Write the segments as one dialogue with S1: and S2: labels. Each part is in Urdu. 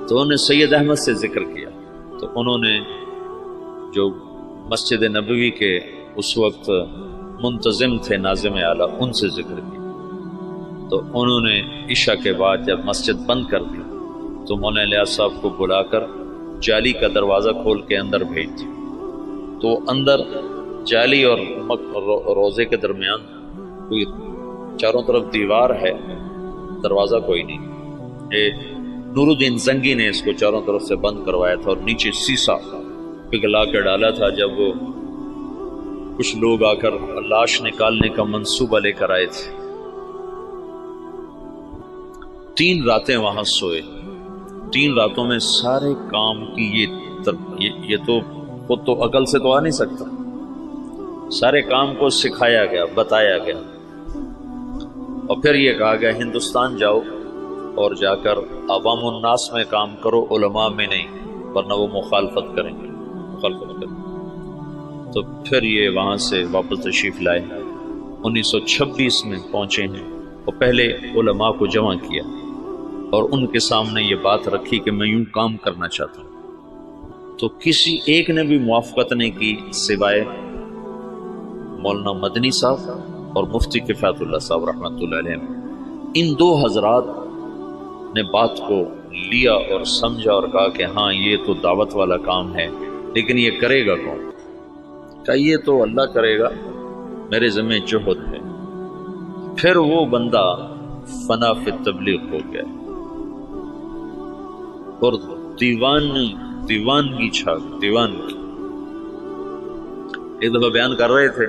S1: تو انہوں نے سید احمد سے ذکر کیا، تو انہوں نے جو مسجد نبوی کے اس وقت منتظم تھے ناظم اعلیٰ، ان سے ذکر کیا۔ تو انہوں نے عشاء کے بعد جب مسجد بند کر دی تو مولانا الیاس صاحب کو بلا کر جالی کا دروازہ کھول کے اندر بھیج دی۔ تو اندر جالی اور روزے کے درمیان کوئی چاروں طرف دیوار ہے، دروازہ کوئی نہیں۔ نور الدین زنگی نے اس کو چاروں طرف سے بند کروایا تھا اور نیچے سیسا پگھلا کے ڈالا تھا۔ جب وہ کچھ لوگ آ کر لاش نکالنے کا منصوبہ لے کر آئے تھے، 3 راتیں وہاں سوئے۔ 3 راتوں میں سارے کام کی یہ تو خود تو عقل سے تو آ نہیں سکتا، سارے کام کو سکھایا گیا، بتایا گیا، اور پھر یہ کہا گیا ہندوستان جاؤ اور جا کر عوام الناس میں کام کرو، علماء میں نہیں، ورنہ وہ مخالفت کریں گے۔ تو پھر یہ وہاں سے واپس تشریف لائے، 1926 میں پہنچے ہیں اور پہلے علماء کو جمع کیا اور ان کے سامنے یہ بات رکھی کہ میں یوں کام کرنا چاہتا ہوں۔ تو کسی ایک نے بھی موافقت نہیں کی سوائے مولانا مدنی صاحب اور مفتی کفایت اللہ صاحب رحمۃ اللہ علیہ۔ ان 2 حضرات نے بات کو لیا اور سمجھا اور کہا کہ ہاں یہ تو دعوت والا کام ہے، لیکن یہ کرے گا کون؟ کہ یہ تو اللہ کرے گا، میرے ذمہ جہد ہے۔ پھر وہ بندہ فنا فی تبلیغ ہو گیا اور دیوانگی چھا دیوانگی۔ ایک دفعہ بیان کر رہے تھے،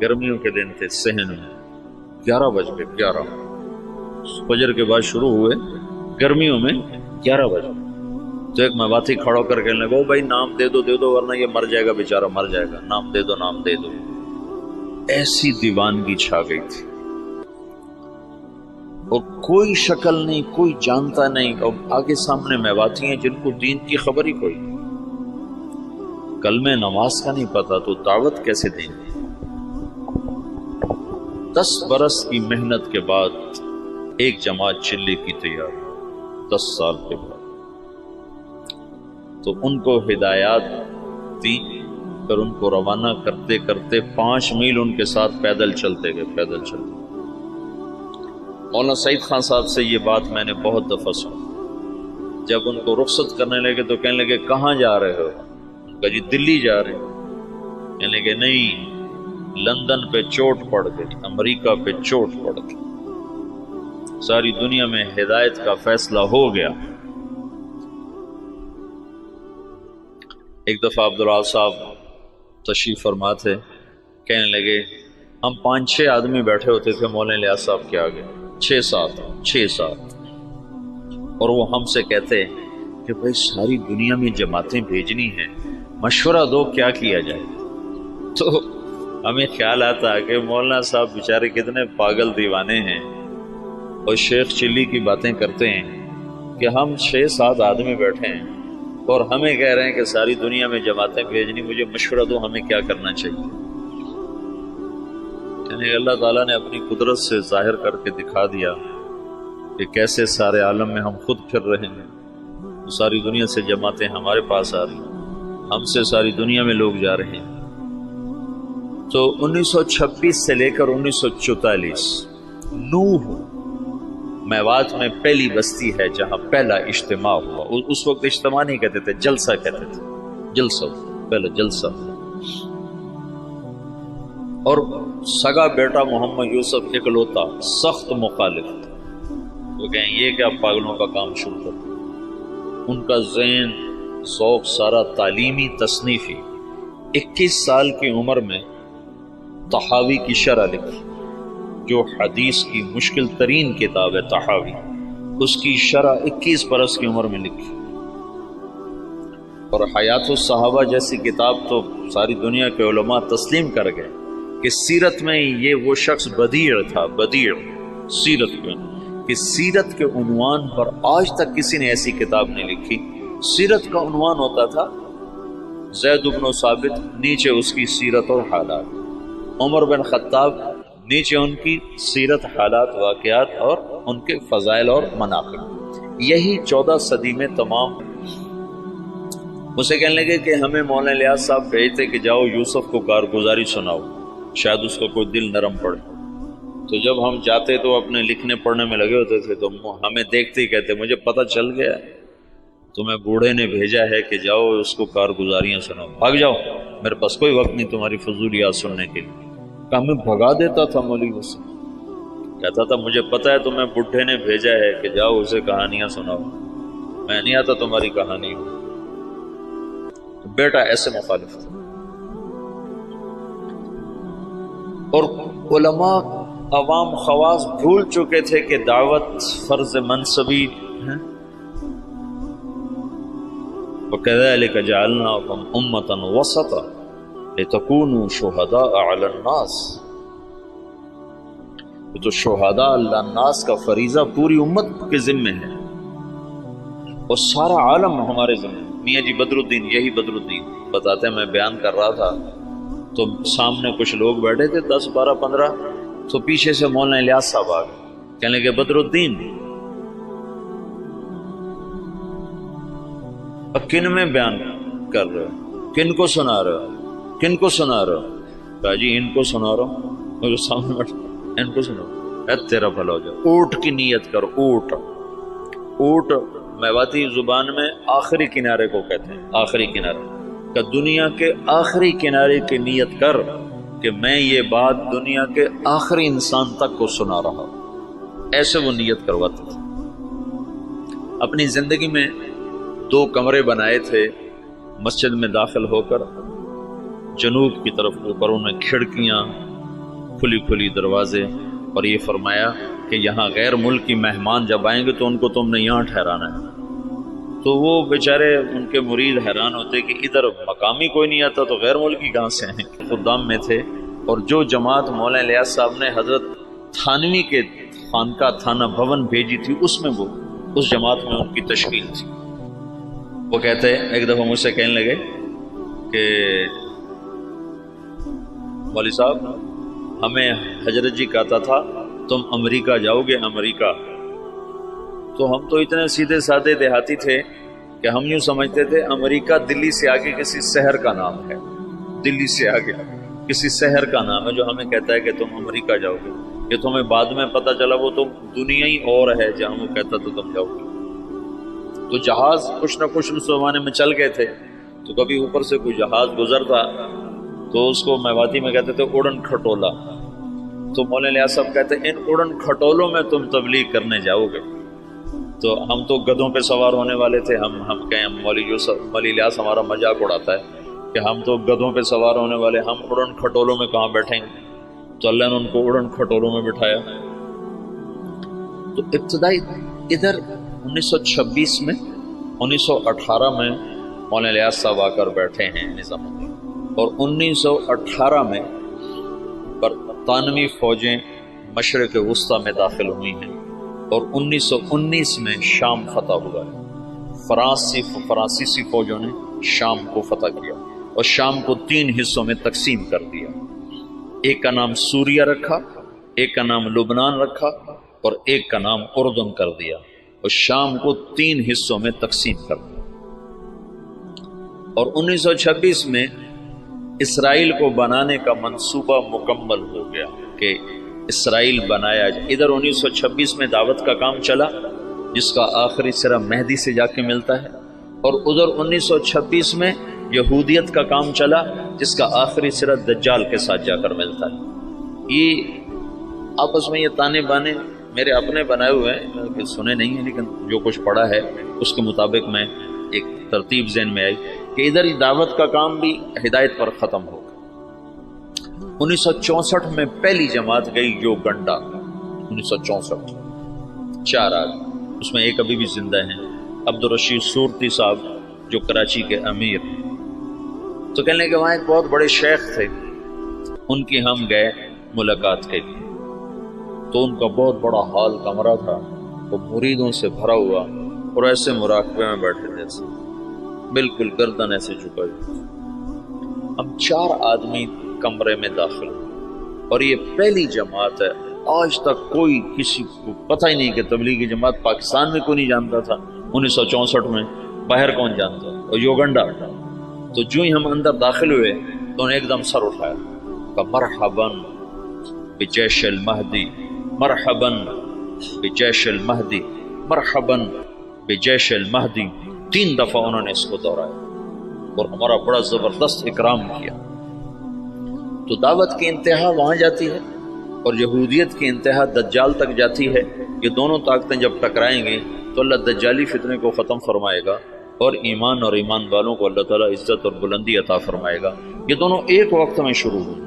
S1: گرمیوں کے دن تھے، صحن میں 11 بج گئے، 11 فجر کے بعد شروع ہوئے، گرمیوں میں 11 بجے۔ تو ایک مواتی کھڑا کر کے لگا، بھائی نام دے دو ورنہ یہ مر جائے گا، بیچارہ مر جائے گا، نام دے دو۔ ایسی دیوانگی چھا گئی تھی اور کوئی شکل نہیں، کوئی جانتا نہیں، اور آگے سامنے میواتی ہیں جن کو دین کی خبر ہی کوئی، کلمہ نماز کا نہیں پتا، تو دعوت کیسے دیں؟ 10 برس کی محنت کے بعد ایک جماعت چلی کی تیار، 10 سال کے بعد۔ تو ان کو ہدایات دی، پھر ان کو روانہ کرتے کرتے 5 میل ان کے ساتھ پیدل چلتے گئے، پیدل چلتے۔ مولانا سعید خان صاحب سے یہ بات میں نے بہت دفعہ سنی۔ جب ان کو رخصت کرنے لگے تو کہنے لگے کہاں جا رہے ہو؟ ان کا جی دلی جا رہے ہیں۔ کہنے لگے نہیں، لندن پہ چوٹ پڑ گئی، امریکہ پہ چوٹ پڑ گئی، ساری دنیا میں ہدایت کا فیصلہ ہو گیا۔ ایک دفعہ عبدالعال صاحب تشریف فرما تھے، کہنے لگے ہم 5-6 آدمی بیٹھے ہوتے تھے مولانا الیاس صاحب کے آگے، 6-7 اور وہ ہم سے کہتے کہ بھائی ساری دنیا میں جماعتیں بھیجنی ہیں، مشورہ دو کیا کیا جائے۔ تو ہمیں خیال آتا کہ مولانا صاحب بیچارے کتنے پاگل دیوانے ہیں اور شیخ چلی کی باتیں کرتے ہیں کہ ہم 6-7 آدمی بیٹھے ہیں اور ہمیں کہہ رہے ہیں کہ ساری دنیا میں جماعتیں بھیجنی، مجھے مشورہ دو ہمیں کیا کرنا چاہیے۔ یعنی اللہ تعالیٰ نے اپنی قدرت سے ظاہر کر کے دکھا دیا کہ کیسے سارے عالم میں ہم خود پھر رہے ہیں، ساری دنیا سے جماعتیں ہمارے پاس آ رہی ہیں، ہم سے ساری دنیا میں لوگ جا رہے ہیں۔ تو 1926 سے لے کر 1944 نوح میوات میں پہلی بستی ہے جہاں پہلا اجتماع ہوا۔ اس وقت اجتماع نہیں کہتے تھے، جلسہ کہتے تھے، جلسہ، پہلا جلسہ۔ اور سگا بیٹا محمد یوسف اکلوتا سخت مخالف، وہ کہیں یہ کیا پاگلوں کا کام شروع کر۔ ان کا ذہن ذوق سارا تعلیمی تصنیفی۔ 21 سال کی عمر میں طحاوی کی شرح لکھی، جو حدیث کی مشکل ترین کتاب ہے طحاوی، اس کی شرح 21 برس کی عمر میں لکھی۔ اور حیات الصحابہ جیسی کتاب تو ساری دنیا کے علماء تسلیم کر گئے کہ سیرت میں یہ وہ شخص بدیع تھا، بدیع سیرت میں، کہ سیرت کے عنوان پر آج تک کسی نے ایسی کتاب نہیں لکھی۔ سیرت کا عنوان ہوتا تھا زید بن ثابت، نیچے اس کی سیرت اور حالات، عمر بن خطاب نیچے ان کی سیرت، حالات، واقعات اور ان کے فضائل اور مناقب۔ یہی 14 صدی میں تمام اسے کہنے لگے کہ ہمیں مولانا الیاس صاحب بھیجتے کہ جاؤ یوسف کو کارگزاری سناؤ، شاید اس کا کوئی دل نرم پڑے۔ تو جب ہم جاتے تو اپنے لکھنے پڑھنے میں لگے ہوتے تھے، تو ہمیں دیکھتے ہی کہتے مجھے پتہ چل گیا تمہیں بوڑھے نے بھیجا ہے کہ جاؤ اس کو کارگزاریاں سناؤ، بھاگ جاؤ، میرے پاس کوئی وقت نہیں تمہاری فضولیات سننے کے لیے۔ کہ ہمیں بھگا دیتا تھا مولوی سے، کہتا تھا مجھے پتہ ہے تمہیں بڈھے نے بھیجا ہے کہ جاؤ اسے کہانیاں سناؤ، میں نہیں آتا تمہاری کہانی ہو۔ بیٹا ایسے مخالف تھا۔ اور علماء عوام خواص بھول چکے تھے کہ دعوت فرض منصبی ہے۔ وَكَذَلِكَ جَعَلْنَاكُمْ أُمَّةً وَسَطًا لِتَكُونُوا شُهَدَاءَ عَلَى النَّاسِ۔ تو شہداء اللہ الناس کا فریضہ پوری امت کے ذمے ہے اور سارا عالم ہمارے ذمے۔ میاں جی بدر الدین، یہی بدر الدین بتاتے ہیں، میں بیان کر رہا تھا تو سامنے کچھ لوگ بیٹھے تھے 10 12 15، تو پیچھے سے مولانا الیاس صاحب آ گئے، کہنے لگے بدر الدین کن میں بیان کر رہے ہو، کن کو سنا رہے ہو، کن کو سنا رہے ہو؟ کہا جی ان کو سنا رہا ہوں، میرے سامنے بیٹھ ان کو سنو، تیرا بھلا ہو جائے۔ اونٹ کی نیت کر، اونٹ، اونٹ میواتی زبان میں آخری کنارے کو کہتے ہیں، آخری کنارے کہ دنیا کے آخری کنارے کی نیت کر کہ میں یہ بات دنیا کے آخری انسان تک کو سنا رہا ہوں، ایسے وہ نیت کرواتے تھے۔ اپنی زندگی میں 2 کمرے بنائے تھے مسجد میں داخل ہو کر، جنوب کی طرف اوپر انہیں کھڑکیاں، کھلی کھلی دروازے، اور یہ فرمایا کہ یہاں غیر ملکی مہمان جب آئیں گے تو ان کو تم نے یہاں ٹھہرانا ہے۔ تو وہ بیچارے ان کے مرید حیران ہوتے کہ ادھر مقامی کوئی نہیں آتا تو غیر ملکی کہاں سے ہیں؟ خدام میں تھے، اور جو جماعت مولانا الیاس صاحب نے حضرت تھانوی کے خانقاہ تھانہ بھون بھیجی تھی، اس میں وہ اس جماعت میں ان کی تشکیل تھی۔ وہ کہتے ہیں ایک دفعہ مجھ سے کہنے لگے کہ مولوی صاحب ہمیں حضرت جی کہتا تھا تم امریکہ جاؤ گے، امریکہ۔ تو ہم تو اتنے سیدھے سادے دیہاتی تھے کہ ہم یوں سمجھتے تھے امریکہ دلی سے آگے کسی شہر کا نام ہے، دلی سے آگے کسی شہر کا نام ہے جو ہمیں کہتا ہے کہ تم امریکہ جاؤ گے۔ یہ تو ہمیں بعد میں پتہ چلا وہ تو دنیا ہی اور ہے جہاں وہ کہتا تو تم جاؤ گے۔ تو جہاز کچھ نہ کچھ اس زمانے میں چل گئے تھے، تو کبھی اوپر سے کوئی جہاز گزرتا تو اس کو میواتی میں کہتے تھے اڑن کھٹولا۔ تو مولانا الیاس صاحب کہتے ہیں ان اڑن کھٹولوں میں تم تبلیغ کرنے جاؤ گے۔ تو ہم تو گدھوں پہ سوار ہونے والے تھے، ہم کہیں مولوی الیاس ہمارا مذاق اڑاتا ہے کہ ہم تو گدھوں پہ سوار ہونے والے، ہم اڑن کھٹولوں میں کہاں بیٹھیں گے؟ تو اللہ نے ان کو اڑن کھٹولوں میں بٹھایا۔ تو ابتدائی ادھر 1926 میں 1918 میں مولانا الیاس صاحب آ کر بیٹھے ہیں نظام الدین، اور 1918 میں برطانوی فوجیں مشرق وسطیٰ میں داخل ہوئی ہیں، اور 1919 میں شام فتح ہوا ہے۔ فرانسیسی فوجوں نے شام کو فتح کیا اور شام کو 3 حصوں میں تقسیم کر دیا، ایک کا نام سوریہ رکھا، ایک کا نام لبنان رکھا، اور ایک کا نام اردن کر دیا، اور شام کو 3 حصوں میں تقسیم کر دیا۔ اور 1926 میں اسرائیل کو بنانے کا منصوبہ مکمل ہو گیا کہ اسرائیل بنایا جائے۔ ادھر 1926 میں دعوت کا کام چلا جس کا آخری سرا مہدی سے جا کے ملتا ہے، اور ادھر 1926 میں یہودیت کا کام چلا جس کا آخری سرا دجال کے ساتھ جا کر ملتا ہے۔ یہ آپس میں یہ تانے بانے میرے اپنے بنائے ہوئے ہیں، سنے نہیں ہیں، لیکن جو کچھ پڑھا ہے اس کے مطابق میں ایک ترتیب ذہن میں آئی کہ ادھر دعوت کا کام بھی ہدایت پر ختم ہو گیا۔ 1964 میں پہلی جماعت گئی یوگنڈا، 1964، 4 آدمی، اس میں ایک ابھی بھی زندہ ہیں، عبدالرشید صورتی صاحب جو کراچی کے امیر۔ تو کہنے کہ وہاں ایک بہت بڑے شیخ تھے، ان کی ہم گئے ملاقات کے لیے، تو ان کا بہت بڑا ہال کمرہ تھا، وہ مریدوں سے بھرا ہوا، اور ایسے مراقبے میں بیٹھے تھے، بالکل گردن ایسے جھکائی۔ ہم 4 آدمی کمرے میں داخل ہوئے،
S2: اور یہ پہلی جماعت ہے، آج تک کوئی کسی کو پتہ ہی نہیں کہ تبلیغی جماعت پاکستان میں کوئی نہیں جانتا تھا 1964 میں، باہر کون جانتا، اور یوگنڈا۔ تو جو ہی ہم اندر داخل ہوئے تو انہیں ایک دم سر اٹھایا کہ مرحباً بجیش المہدی، مرحباً بجیش المہدی، مرحباً بجیش المہدی، 3 دفعہ انہوں نے اس کو دہرایا اور ہمارا بڑا زبردست اکرام کیا۔ تو دعوت کی انتہا وہاں جاتی ہے اور یہودیت کی انتہا دجال تک جاتی ہے۔ یہ دونوں طاقتیں جب ٹکرائیں گی تو اللہ دجالی فتنے کو ختم فرمائے گا اور ایمان اور ایمان والوں کو اللہ تعالیٰ عزت اور بلندی عطا فرمائے گا۔ یہ دونوں ایک وقت میں شروع ہوئے۔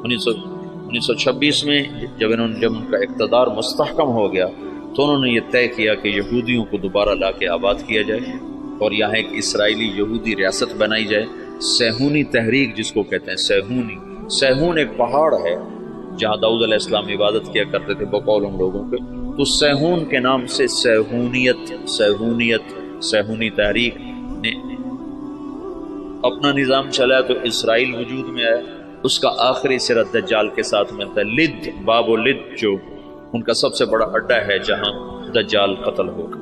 S2: 1926 میں جب ان کا اقتدار مستحکم ہو گیا تو انہوں نے یہ طے کیا کہ یہودیوں کو دوبارہ لا کے آباد کیا جائے اور یہاں ایک اسرائیلی یہودی ریاست بنائی جائے۔ سیہونی تحریک جس کو کہتے ہیں، سیہون ایک پہاڑ ہے جہاں داؤد علیہ السلام عبادت کیا کرتے تھے بقول ان لوگوں کے، تو سیہون کے نام سے سیہونی تحریک نے اپنا نظام چلایا تو اسرائیل وجود میں آیا۔ اس کا آخری سرا دجال کے ساتھ ملتا ہے، لد، باب و لد جو ان کا سب سے بڑا اڈا ہے جہاں دجال قتل ہوگا۔